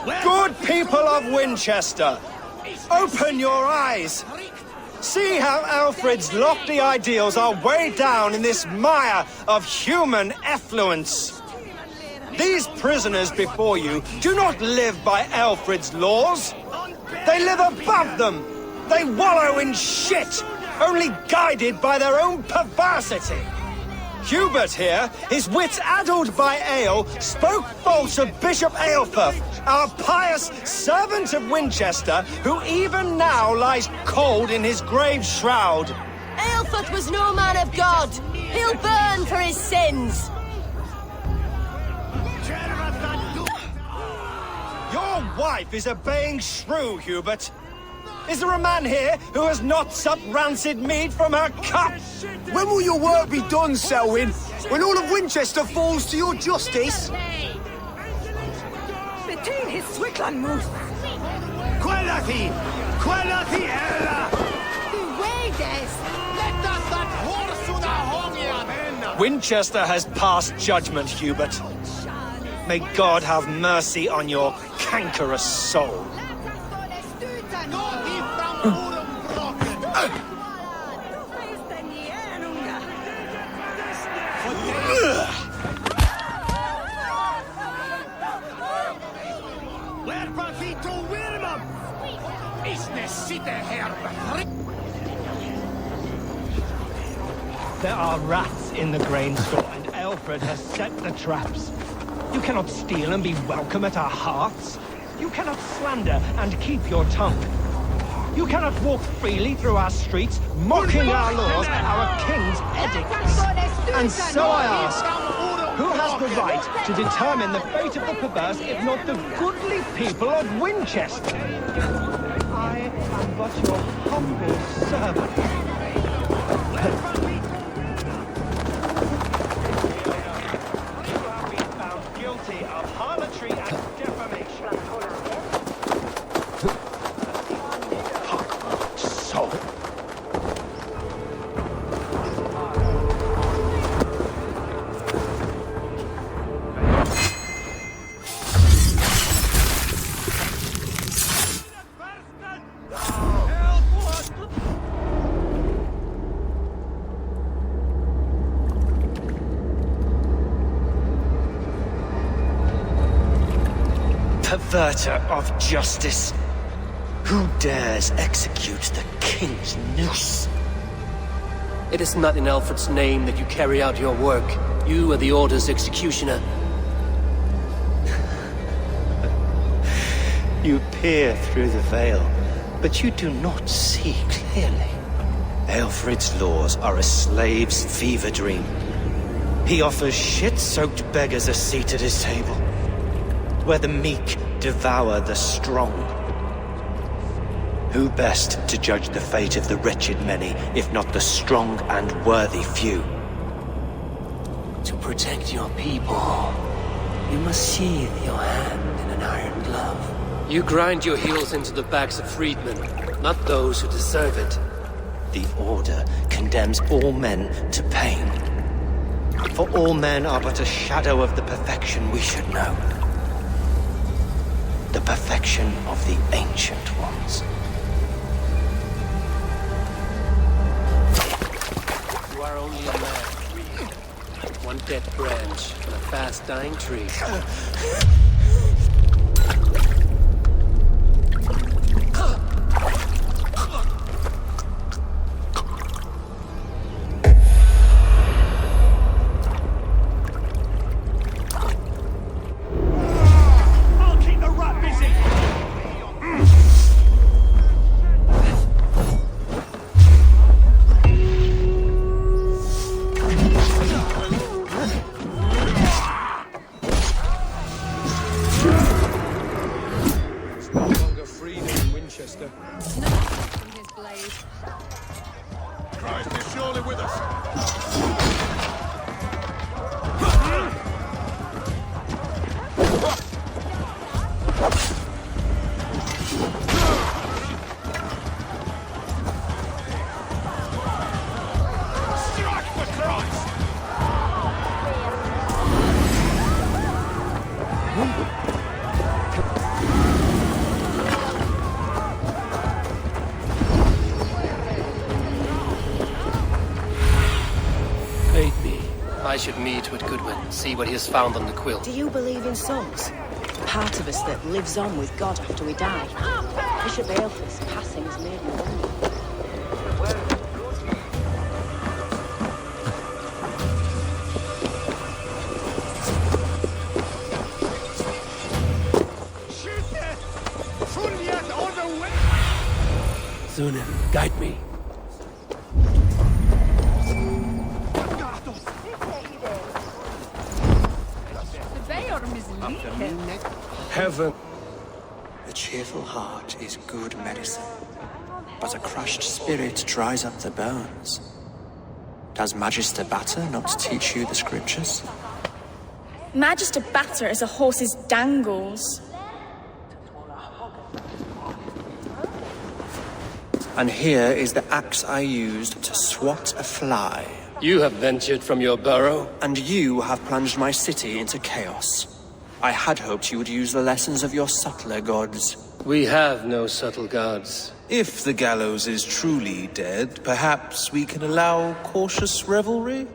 Good people of Winchester, open your eyes. See how Alfred's lofty ideals are weighed down in this mire of human effluence. These prisoners before you do not live by Alfred's laws. They live above them. They wallow in shit, only guided by their own perversity. Hubert here, his wits addled by ale, spoke false of Bishop Aelfirth, our pious servant of Winchester, who even now lies cold in his grave shroud. Aelfirth was no man of God. He'll burn for his sins. Your wife is obeying shrew, Hubert. Is there a man here who has not supped rancid mead from her cup? When will your work be done, Selwyn? When all of Winchester falls to your justice? Between his Swickland moves. Quality! Quality, Ella! Winchester has passed judgment, Hubert. May God have mercy on your cankerous soul. There are rats in the grain store, and Alfred has set the traps. You cannot steal and be welcome at our hearths. You cannot slander and keep your tongue. You cannot walk freely through our streets, mocking our laws, our king's edicts. And so I ask, who has the right to determine the fate of the perverse if not the goodly people of Winchester? I am but your humble servant. Perverter of justice. Who dares execute the king's noose? It is not in Alfred's name that you carry out your work. You are the Order's executioner. You peer through the veil, but you do not see clearly. Alfred's laws are a slave's fever dream. He offers shit-soaked beggars a seat at his table, where the meek devour the strong. Who best to judge the fate of the wretched many, if not the strong and worthy few? To protect your people, you must sheathe your hand in an iron glove. You grind your heels into the backs of freedmen, not those who deserve it. The Order condemns all men to pain. For all men are but a shadow of the perfection we should know. The perfection of the Ancient Ones. You are only a man. One dead branch on a fast-dying tree. to it, Goodwin. See what he has found on the quill. Do you believe in souls? Part of us that lives on with God after we die. Bishop Aelfir's passing has made me wonder. Zunin, guide me. Heaven. A cheerful heart is good medicine, but a crushed spirit dries up the bones. Does Magister Batter not teach you the scriptures? Magister Batter is a horse's dangles. And here is the axe I used to swat a fly. You have ventured from your burrow. And you have plunged my city into chaos. I had hoped you would use the lessons of your subtler gods. We have no subtle gods. If the gallows is truly dead, perhaps we can allow cautious revelry?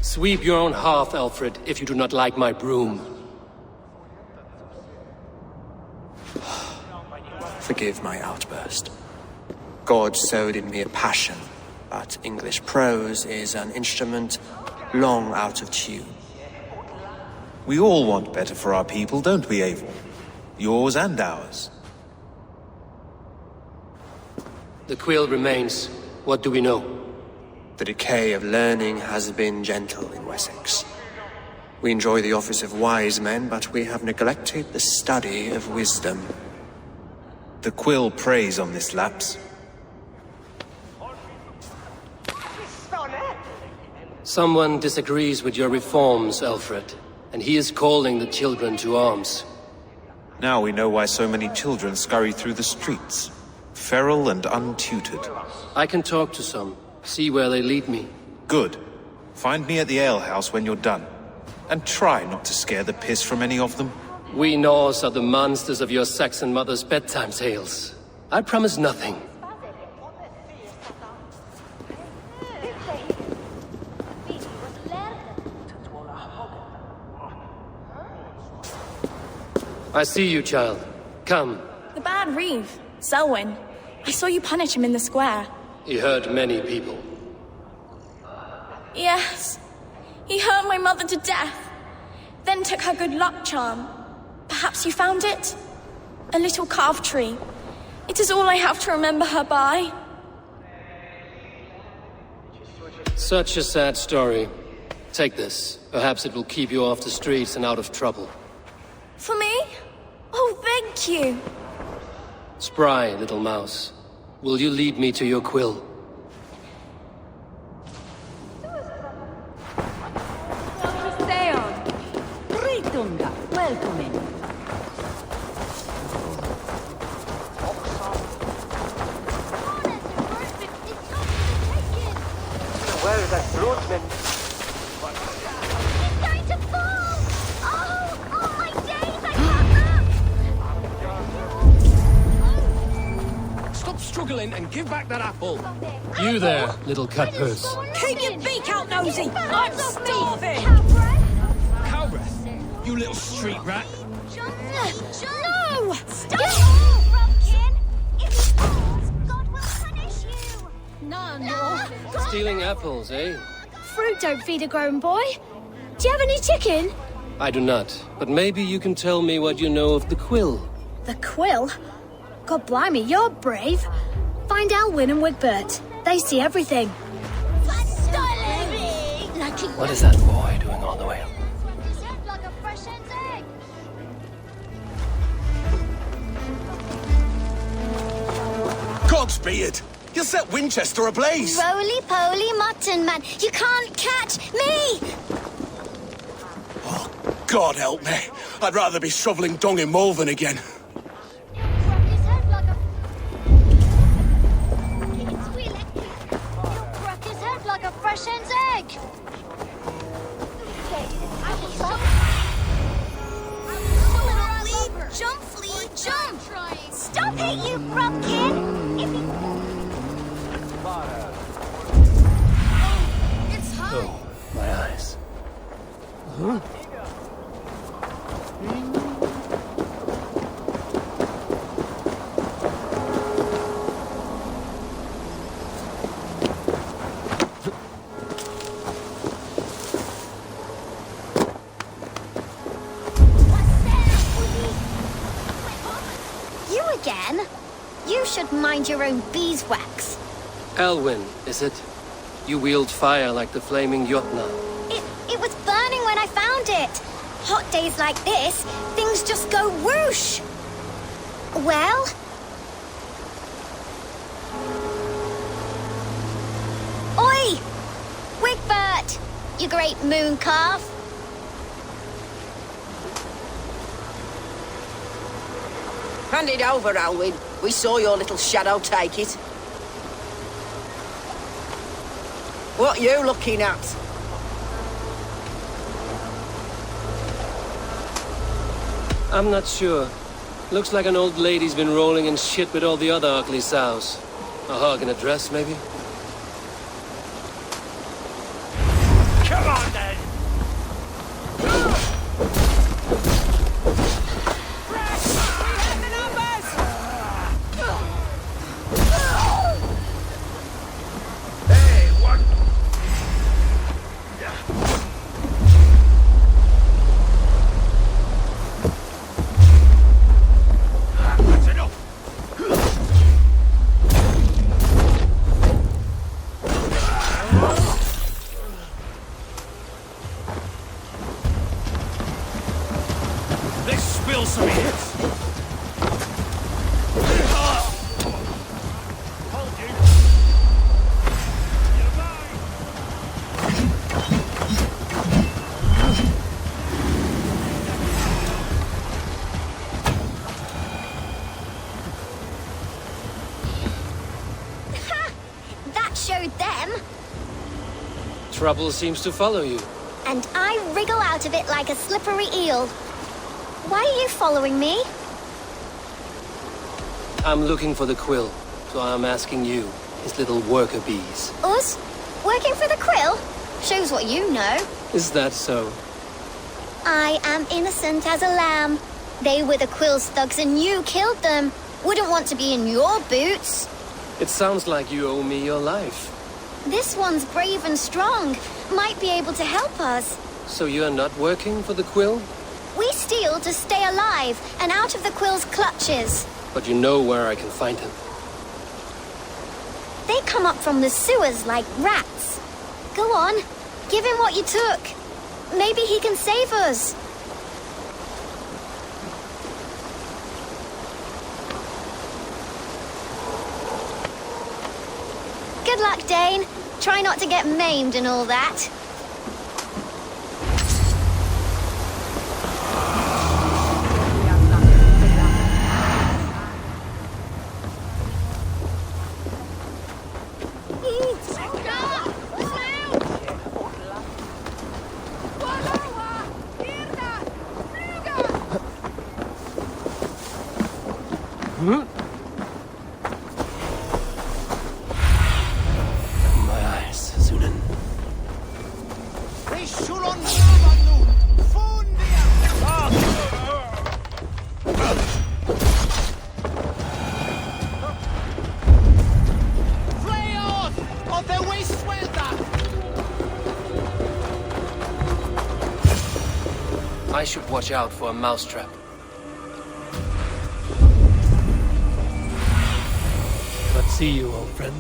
Sweep your own hearth, Alfred, if you do not like my broom. Forgive my outburst. God sowed in me a passion, but English prose is an instrument long out of tune. We all want better for our people, don't we, Eivor? Yours and ours. The quill remains. What do we know? The decay of learning has been gentle in Wessex. We enjoy the office of wise men, but we have neglected the study of wisdom. The quill preys on this lapse. Someone disagrees with your reforms, Alfred, and he is calling the children to arms. Now we know why so many children scurry through the streets, feral and untutored. I can talk to some, see where they lead me. Good. Find me at the alehouse when you're done. And try not to scare the piss from any of them. We Norse are the monsters of your Saxon mother's bedtime tales. I promise nothing. I see you, child. Come. The bad Reeve, Selwyn. I saw you punish him in the square. He hurt many people. Yes. He hurt my mother to death. Then took her good luck charm. Perhaps you found it? A little carved tree. It is all I have to remember her by. Such a sad story. Take this. Perhaps it will keep you off the streets and out of trouble. For me? Oh, thank you. Spry, little mouse. Will you lead me to your quill? Welcome in. Where is that broodman? It's going to fall! Oh, my days, I can't. Stop struggling and give back that apple. You there, little cut purse. Keep your beak out, nosy! I'm starving! Cow breath, you little street rat. No! Stop! Pumpkin! If he falls, God will punish you! No. Stealing apples, eh? Fruit don't feed a grown boy. Do you have any chicken? I do not, but maybe you can tell me what you know of the quill. The quill? God blimey, you're brave. Find Elwyn and Wigbert. They see everything. What is that boy doing all the way up? Godspeed! You'll set Winchester ablaze! Roly-poly mutton man, you can't catch me! Oh, God help me. I'd rather be shoveling dung in Malvern again. Fresh hen's egg! Jump, Flea, jump! Stop it, you Brumkin! You again? You should mind your own beeswax. Elwyn, is it? You wield fire like the flaming Jotnar. It was burning when I found it. Hot days like this, things just go whoosh. Well? Oi! Wigbert! You great moon calf. Hand it over, Alwyn. We saw your little shadow take it. What you looking at? I'm not sure. Looks like an old lady's been rolling in shit with all the other ugly sows. A hug and a dress, maybe? Come on, then! Hey, what? That's enough! Let's spill some hits! Hold you! You're mine! That showed them. Trouble seems to follow you. And I wriggle out of it like a slippery eel. Why are you following me? I'm looking for the quill, so I'm asking you, his little worker bees. Us? Working for the Quill? Shows what you know. Is that so? I am innocent as a lamb. They were the Quill's thugs and you killed them. Wouldn't want to be in your boots. It sounds like you owe me your life. This one's brave and strong. Might be able to help us. So you're not working for the quill? We steal to stay alive and out of the Quill's clutches. But you know where I can find him. They come up from the sewers like rats. Go on, give him what you took. Maybe he can save us. Good luck, Dane. Try not to get maimed and all that. My eyes, Sunan. I should watch out for a mousetrap. Let's see you, old friend.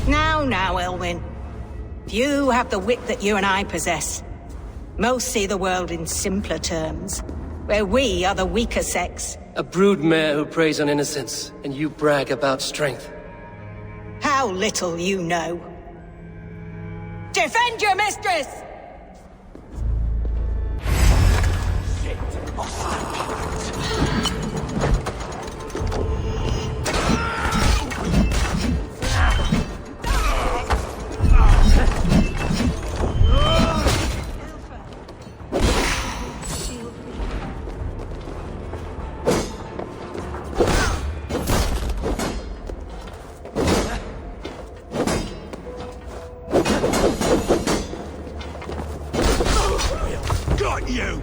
Now, Elwyn. Few have the wit that you and I possess. Most see the world in simpler terms, where we are the weaker sex. A broodmare who preys on innocence, and you brag about strength. How little you know. Defend your mistress! Got you!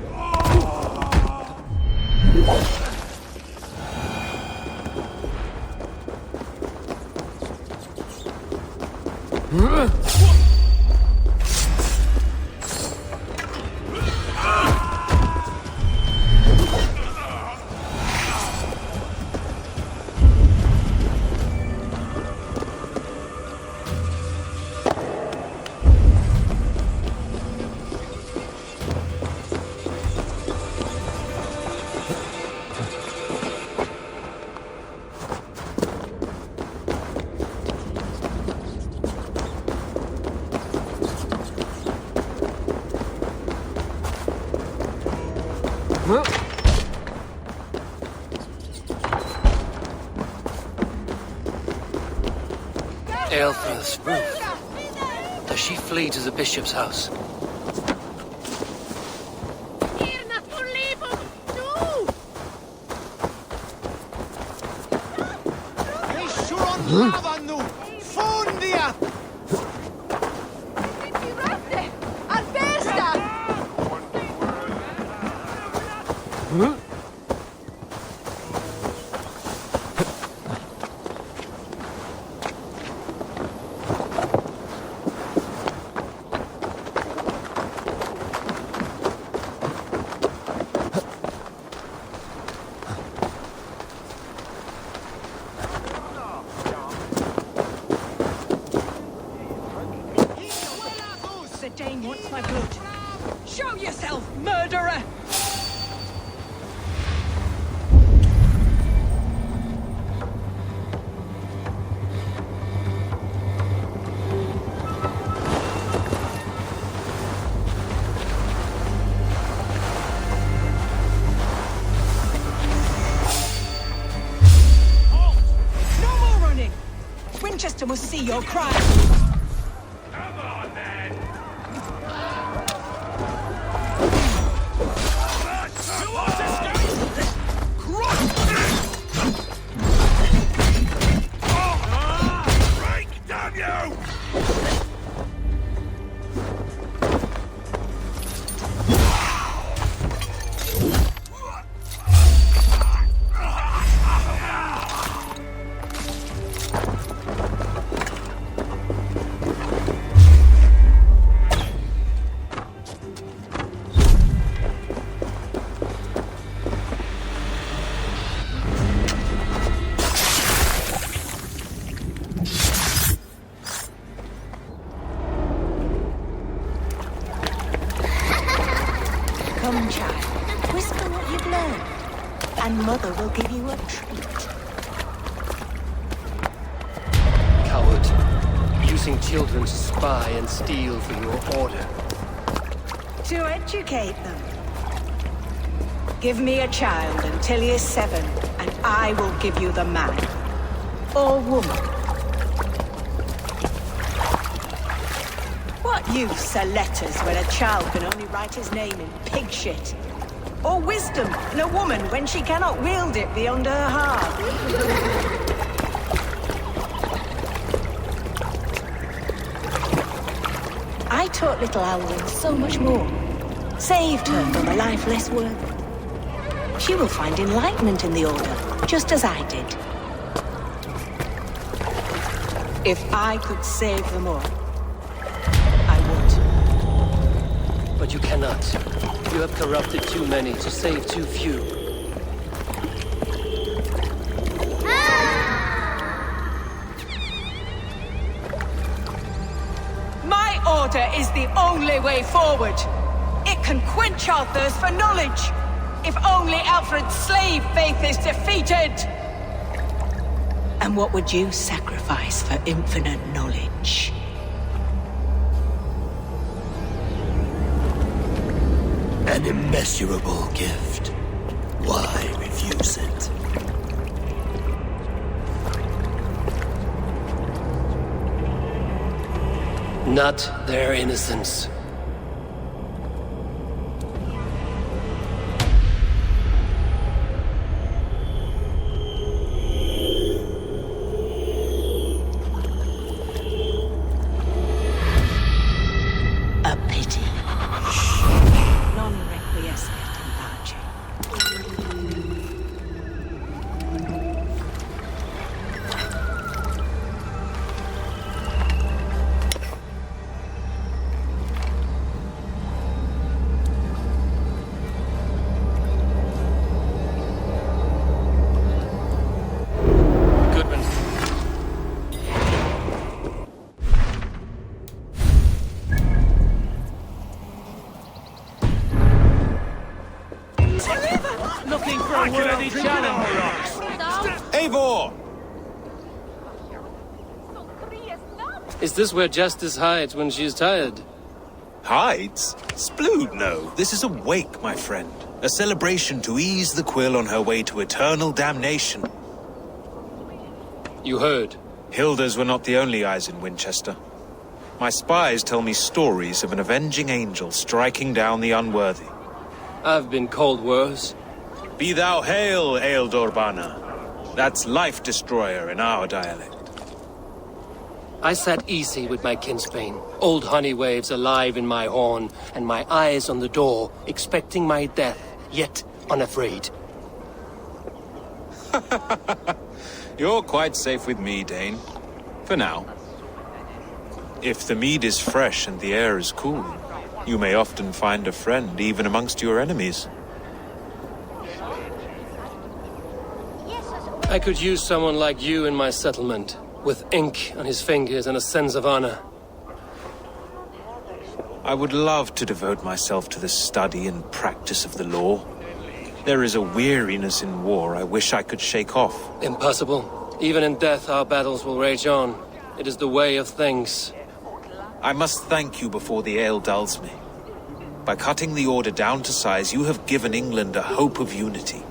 Aelfra's roof. Does she flee to the bishop's house? Dane wants my blood. Show yourself, murderer! No more running! Winchester must see your crime! Come, child. Whisper what you've learned, and Mother will give you a treat. Coward. Using children to spy and steal for your order. To educate them. Give me a child until he is 7, and I will give you the man. Or woman. What use are letters when a child can only write his name in pig shit? Or wisdom in a woman when she cannot wield it beyond her heart? I taught little Alwyn so much more. Saved her from a life less worthy. She will find enlightenment in the Order, just as I did. If I could save them all, but you cannot. You have corrupted too many to save too few. order is the only way forward. It can quench our thirst for knowledge. If only Alfred's slave faith is defeated! And what would you sacrifice for infinite knowledge? An immeasurable gift. Why refuse it? Not their innocence. A pity. Non requiescat in pace. Goodman. Looking for a worthy challenge. Eivor! Is this where Justice hides when she's tired? Hides? Splood, no. This is a wake, my friend. A celebration to ease the quill on her way to eternal damnation. You heard. Hilda's were not the only eyes in Winchester. My spies tell me stories of an avenging angel striking down the unworthy. I've been called worse. Be thou hail, Ealdor Bana. That's Life Destroyer in our dialect. I sat easy with my kinsbane, old honey waves alive in my horn, and my eyes on the door, expecting my death, yet unafraid. You're quite safe with me, Dane. For now. If the mead is fresh and the air is cool, you may often find a friend even amongst your enemies. I could use someone like you in my settlement, with ink on his fingers and a sense of honor. I would love to devote myself to the study and practice of the law. There is a weariness in war I wish I could shake off. Impossible. Even in death, our battles will rage on. It is the way of things. I must thank you before the ale dulls me. By cutting the order down to size, you have given England a hope of unity.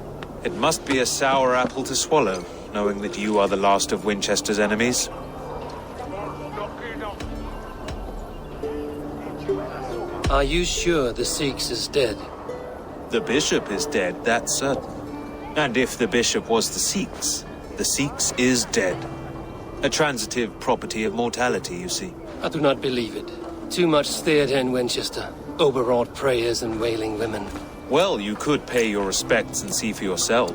It must be a sour apple to swallow, knowing that you are the last of Winchester's enemies. Are you sure the Sikhs is dead? The bishop is dead, that's certain. And if the bishop was the Sikhs is dead. A transitive property of mortality, you see. I do not believe it. Too much theatre in Winchester. Overwrought prayers and wailing women. Well, you could pay your respects and see for yourself.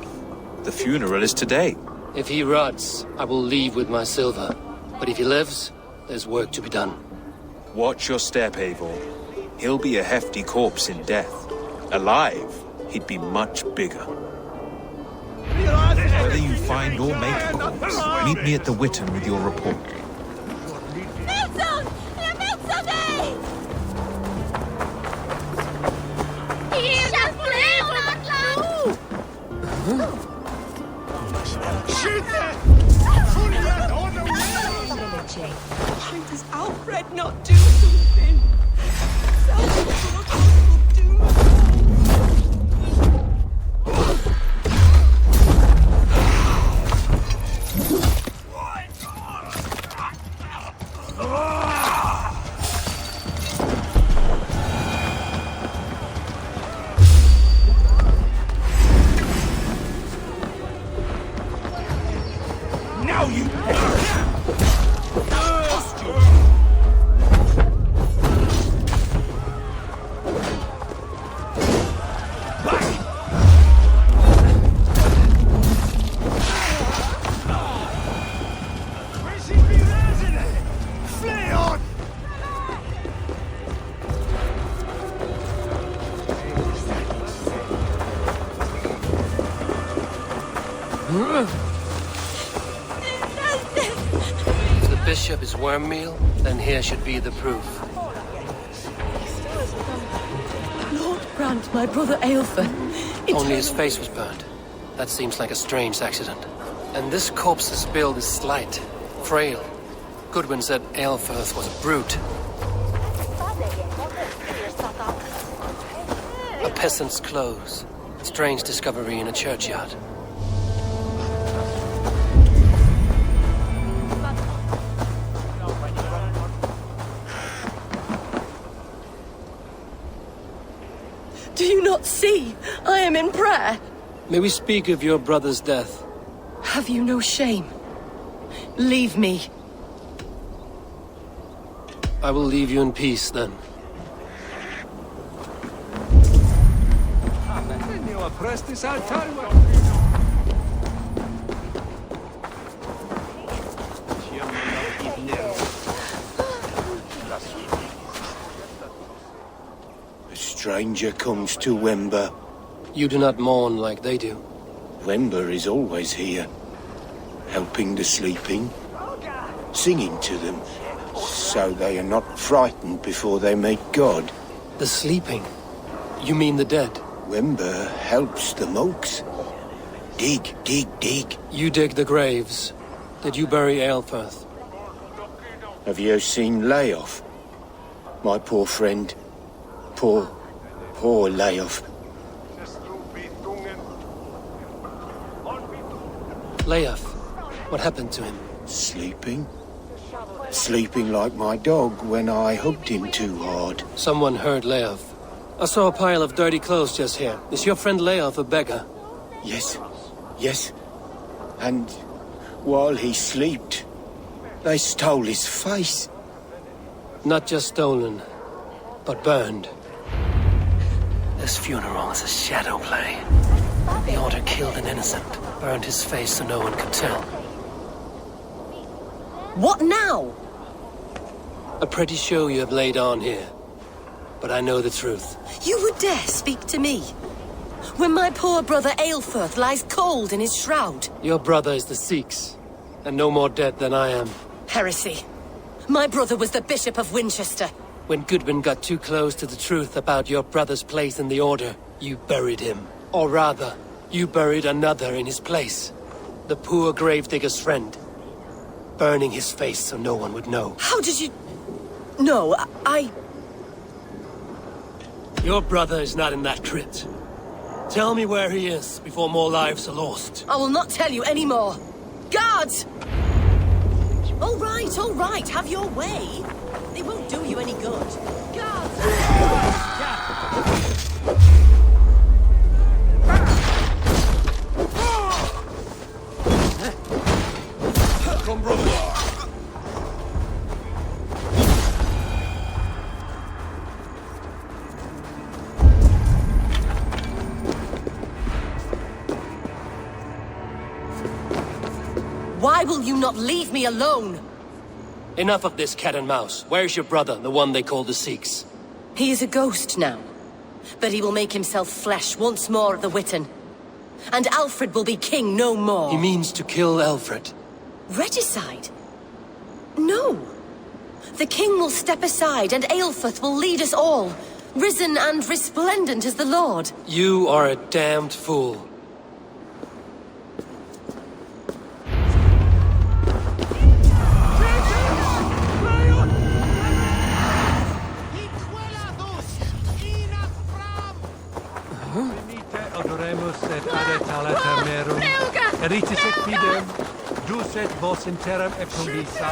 The funeral is today. If he rots, I will leave with my silver. But if he lives, there's work to be done. Watch your step, Eivor. He'll be a hefty corpse in death. Alive, he'd be much bigger. Whether you find or make a corpse, meet me at the Witten with your report. Why does Alfred not do something? Now you... If the bishop is worm meal, then here should be the proof. And my brother Aelfred. Only his face was burned. That seems like a strange accident. And this corpse's build is slight, frail. Goodwin said Aelfirth was a brute. A peasant's clothes. Strange discovery in a churchyard. Do you not see? I am in prayer. May we speak of your brother's death? Have you no shame? Leave me. I will leave you in peace, then. A stranger comes to Wember. You do not mourn like they do. Wember is always here, helping the sleeping, singing to them, so they are not frightened before they meet God. The sleeping? You mean the dead? Wember helps the monks. Dig, dig, dig. You dig the graves. Did you bury Aelfirth? Have you seen Leof? My poor friend. Poor Leof. Leof, what happened to him? Sleeping. Sleeping like my dog when I hugged him too hard. Someone heard Leof. I saw a pile of dirty clothes just here. Is your friend Leof a beggar? Yes. And while he slept, they stole his face. Not just stolen, but burned. This funeral is a shadow play. The Order killed an innocent, burned his face so no one could tell. What now? A pretty show you have laid on here. But I know the truth. You would dare speak to me? When my poor brother Aelfirth lies cold in his shroud. Your brother is the Sikhs, and no more dead than I am. Heresy. My brother was the Bishop of Winchester. When Goodwin got too close to the truth about your brother's place in the Order, you buried him. Or rather, you buried another in his place. The poor gravedigger's friend. Burning his face so no one would know. How did you... No, Your brother is not in that crypt. Tell me where he is before more lives are lost. I will not tell you any more. Guards! All right, have your way. They won't do you any good. Guards! Come, brother. Why will you not leave me alone? Enough of this cat and mouse. Where's your brother, the one they call the Sikhs? He is a ghost now. But he will make himself flesh once more at the Witten. And Alfred will be king no more. He means to kill Alfred. Regicide? No. The king will step aside and Aelfirth will lead us all. Risen and resplendent as the Lord. You are a damned fool. Adoremus et adetala termerum, eritis et fidem, dus et vos in terram eptondisa.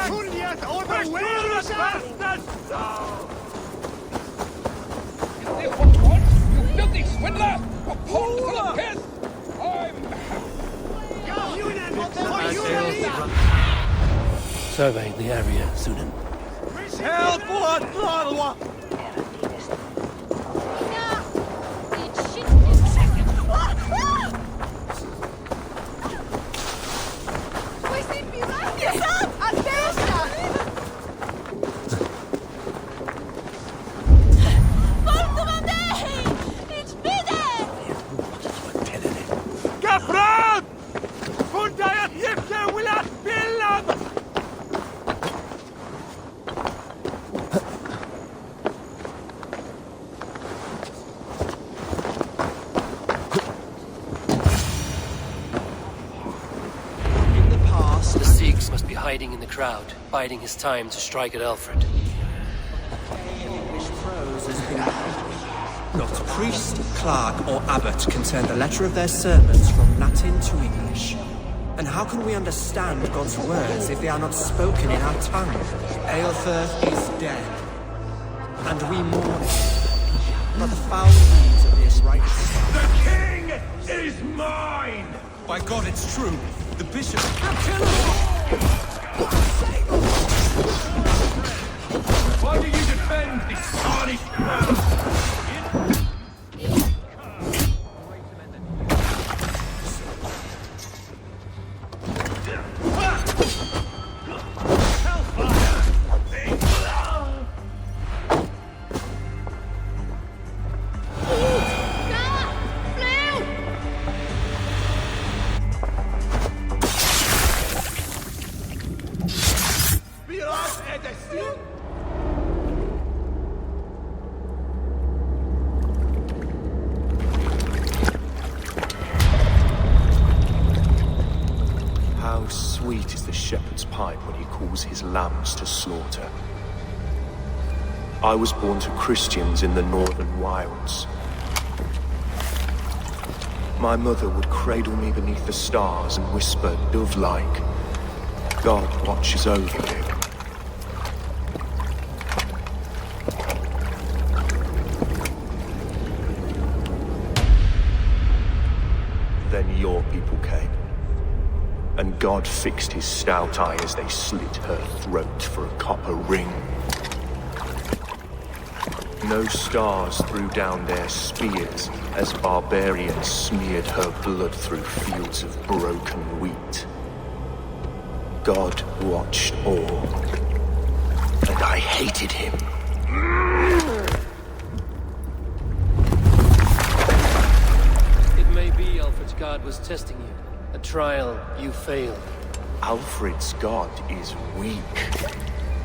Furiat overwhelms You filthy swindler! A pond full of piss! Survey the area, Sunan. Help! Blood! hiding in the crowd, biding his time to strike at Alfred. Not priest, clerk, or abbot can turn the letter of their sermons from Latin to English. And how can we understand God's words if they are not spoken in our tongue? Aelfirth is dead, and we mourn him. But the foul deeds of this righteous... The king is mine! By God, it's true. The bishop... Why do you defend this tarnished man? Sweet is the shepherd's pipe when he calls his lambs to slaughter. I was born to Christians in the northern wilds. My mother would cradle me beneath the stars and whisper, dove-like, God watches over you. Then your people came. And God fixed his stout eye as they slit her throat for a copper ring. No stars threw down their spears as barbarians smeared her blood through fields of broken wheat. God watched all, and I hated him. It may be Alfred's God was testing you. A trial you failed. Alfred's God is weak.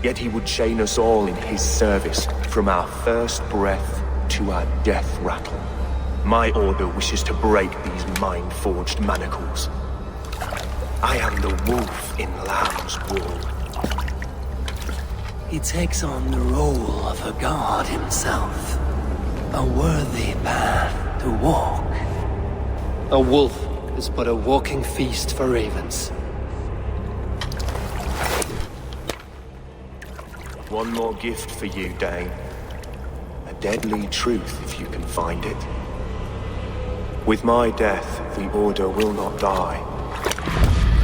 Yet he would chain us all in his service, from our first breath to our death rattle. My order wishes to break these mind-forged manacles. I am the wolf in lamb's wool. He takes on the role of a god himself. A worthy path to walk. A wolf is but a walking feast for ravens. One more gift for you, Dane. A deadly truth, if you can find it. With my death, the Order will not die.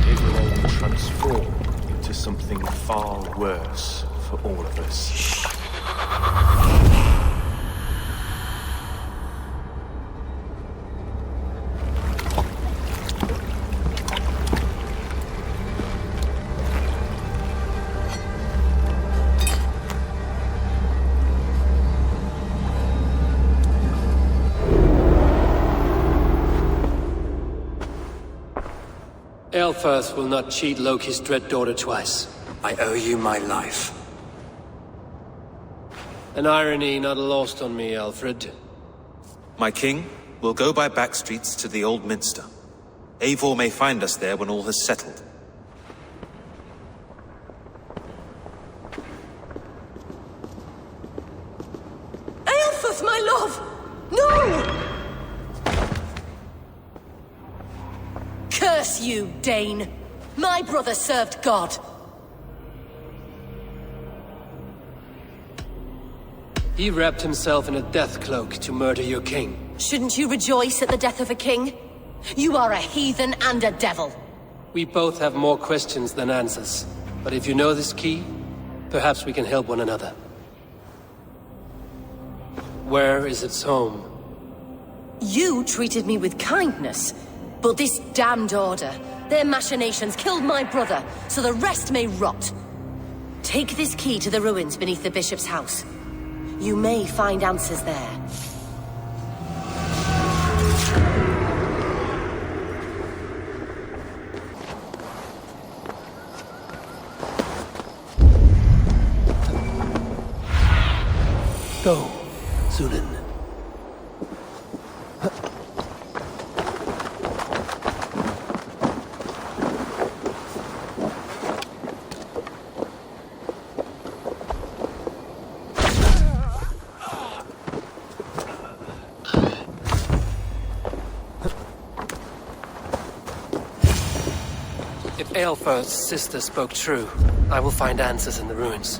It will only transform into something far worse for all of us. Aelfirth will not cheat Loki's dread daughter twice. I owe you my life. An irony not lost on me, Alfred. My king, we'll go by back streets to the Old Minster. Eivor may find us there when all has settled. Aelfirth, my love! No! Curse you, Dane! My brother served God! He wrapped himself in a death cloak to murder your king. Shouldn't you rejoice at the death of a king? You are a heathen and a devil. We both have more questions than answers. But if you know this key, perhaps we can help one another. Where is its home? You treated me with kindness. But this damned Order, their machinations killed my brother, so the rest may rot. Take this key to the ruins beneath the bishop's house. You may find answers there. Go, Zulin. Aelfir's sister spoke true. I will find answers in the ruins.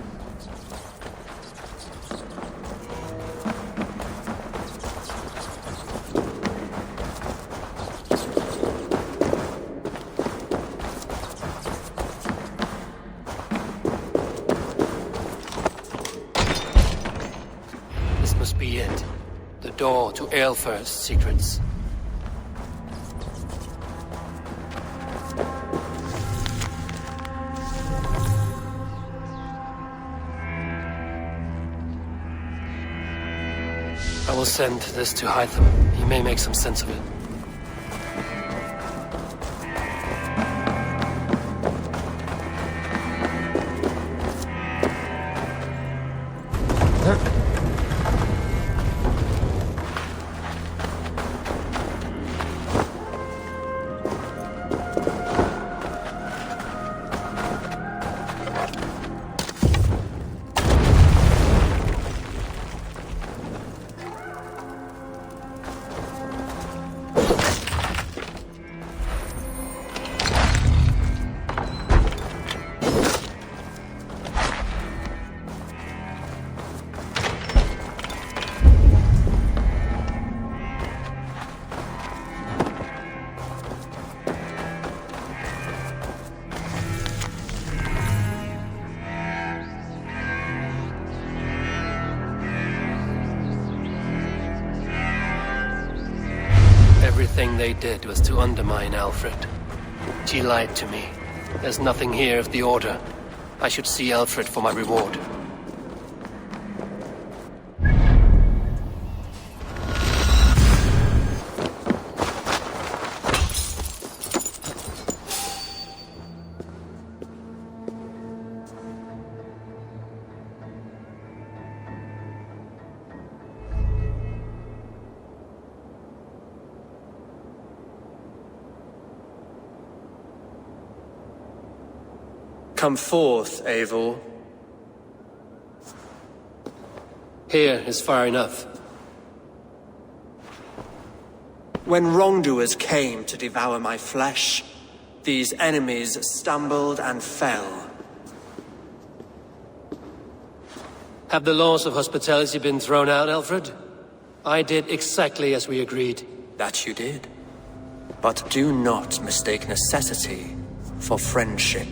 This must be it. The door to Aelfir's secrets. I will send this to Hytham. He may make some sense of it. Everything they did was to undermine Alfred. She lied to me. There's nothing here of the Order. I should see Alfred for my reward. Come forth, Eivor. Here is far enough. When wrongdoers came to devour my flesh, these enemies stumbled and fell. Have the laws of hospitality been thrown out, Alfred? I did exactly as we agreed. That you did. But do not mistake necessity for friendship.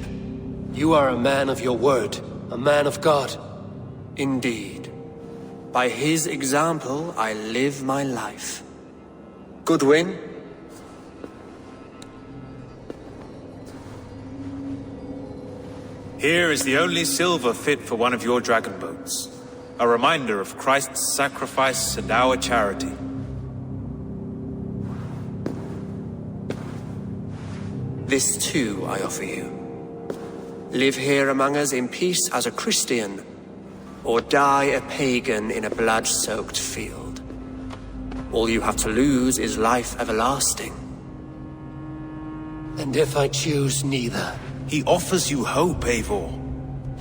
You are a man of your word, a man of God. Indeed. By his example, I live my life. Goodwin? Here is the only silver fit for one of your dragon boats. A reminder of Christ's sacrifice and our charity. This too I offer you. Live here among us in peace as a Christian, or die a pagan in a blood-soaked field. All you have to lose is life everlasting. And if I choose neither? He offers you hope, Eivor.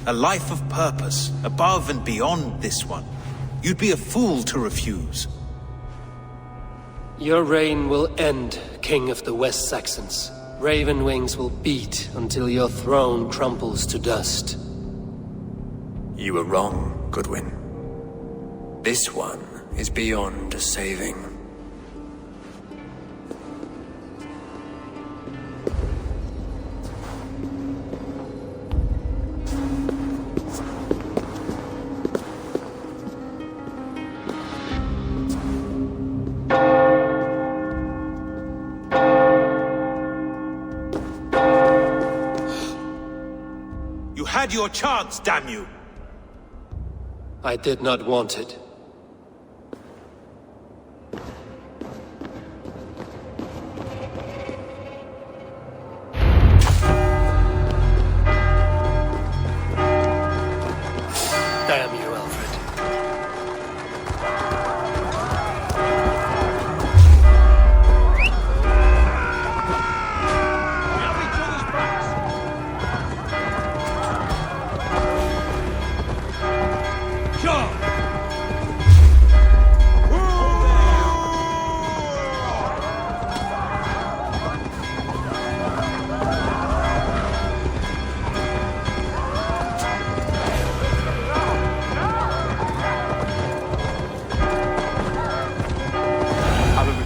A life of purpose, above and beyond this one. You'd be a fool to refuse. Your reign will end, King of the West Saxons. Raven wings will beat until your throne crumbles to dust. You were wrong, Goodwin. This one is beyond saving. Had your chance, damn you! I did not want it. Damn you, Alfred.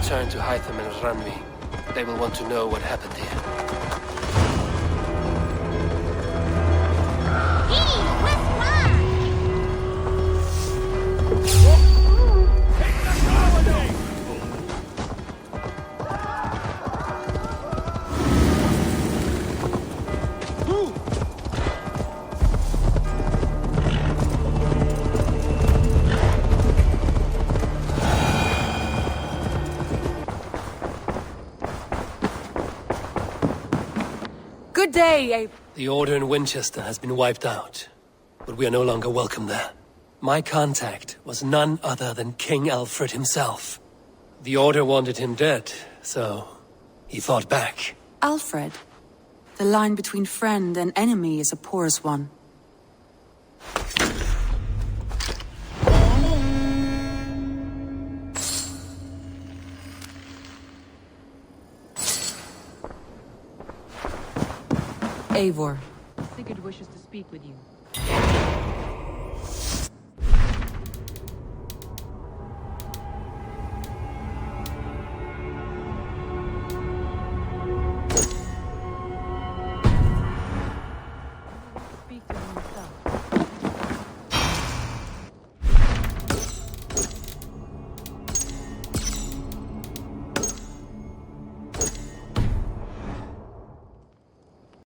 return to Hytham and Ranvi. They will want to know what happened here. Good day, The Order in Winchester has been wiped out, but we are no longer welcome there. My contact was none other than King Alfred himself. The Order wanted him dead, so he fought back. Alfred. The line between friend and enemy is a porous one. Eivor. Sigurd wishes to speak with you.